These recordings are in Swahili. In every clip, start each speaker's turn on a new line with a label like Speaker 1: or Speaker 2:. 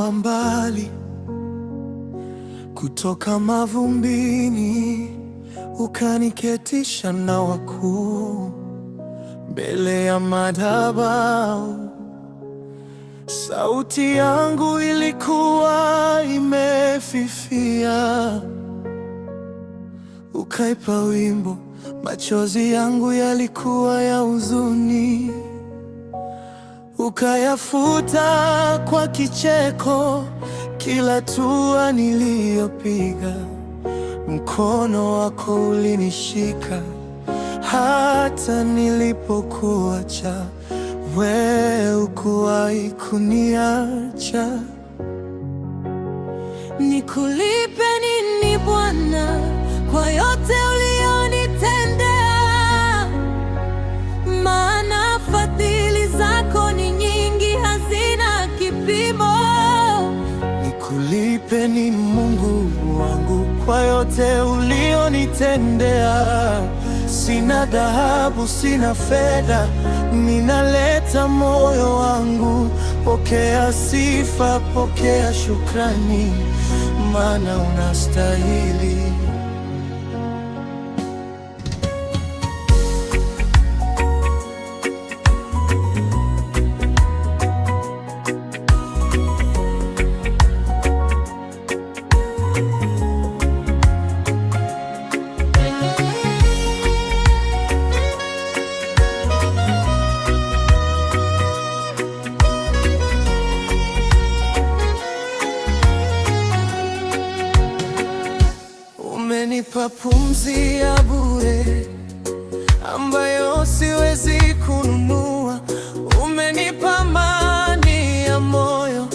Speaker 1: ulinitoa mbali kutoka mavumbini, ukaniketisha na wakuu mbele ya madhabahu. Sauti yangu ilikuwa imefifia, ukaipa wimbo. Machozi yangu yalikuwa ya huzuni, ukayafuta kwa kicheko. Kila hatua niliyopiga, mkono wako ulinishika. Hata nilipokuacha, wewe hukuwahi kuniacha.
Speaker 2: Nikulipe nini Bwana kwa yote ulionitendea? Maana fadhili zako ni nyingi, hazina kipimo.
Speaker 1: Nikulipe nini Mungu wangu kwa yote ulionitendea? Sina dhahabu, sina fedha, ninaleta moyo wangu. Pokea sifa, pokea shukrani, maana unastahili. Umenipa pumzi ya bure ambayo siwezi kununua. Umenipa amani ya moyo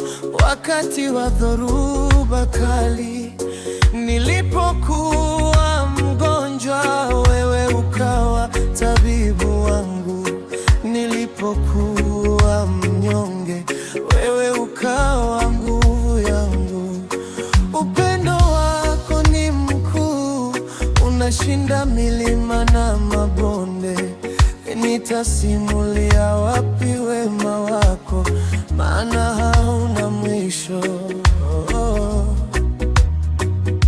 Speaker 1: wakati wa dhoruba kali. Nilipokuwa mgonjwa, wewe ukawa tabibu wangu. Nilipokuwa mnyonge, wewe ukawa nguvu yangu. Upendo wako ni mkuu, unashinda milima na mabonde. Nitasimulia wapi wema wako, maana hauna mwisho.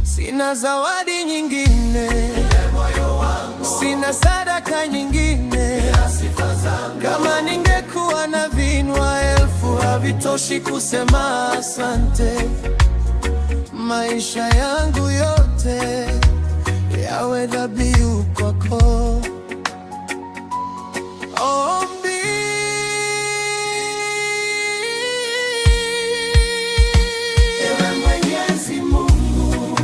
Speaker 1: Sina zawadi nyingine, sina sadaka nyingine. Kama ningekuwa na vinwa elfu, havitoshi kusema asante. Maisha yangu yote yawe dhabihu kwako. Ombi, ewe Mwenyezi Mungu,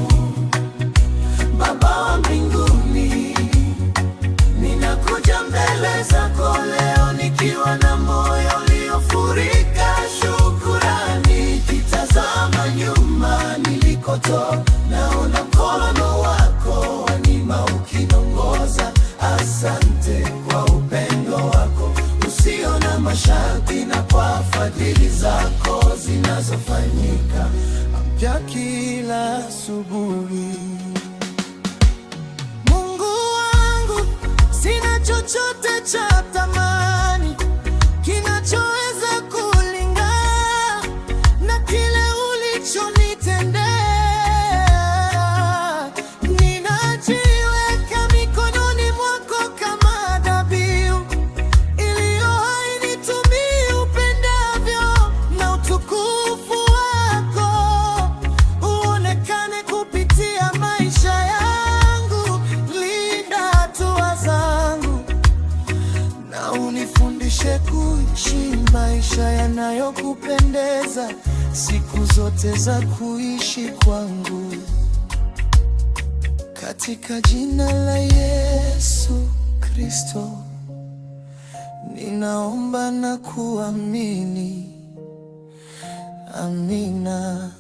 Speaker 1: Baba wa mbinguni, ninakuja mbele zako leo nikiwa na moyo uliofurika shukrani. Kitazama nyuma nilikotoka, naona mkono wako wanima ukinongoza. Asante kwa upendo wako usio na masharti, na kwa fadhili zako zinazofanyika mpya kila asubuhi. Mungu wangu, sina chochote cha thamani kinachoweza kulingana na kile ulichonitendea. Ninajiweka mikononi mwako kama dhabihu iliyo hai, nitumie upendavyo, na utukufu wako uonekane kupitia maisha yangu. Linda hatua zangu na unifundishe kuishi maisha yanayokupendeza siku zote za kuishi kwangu. Katika jina la Yesu Kristo ninaomba na kuamini. Amina.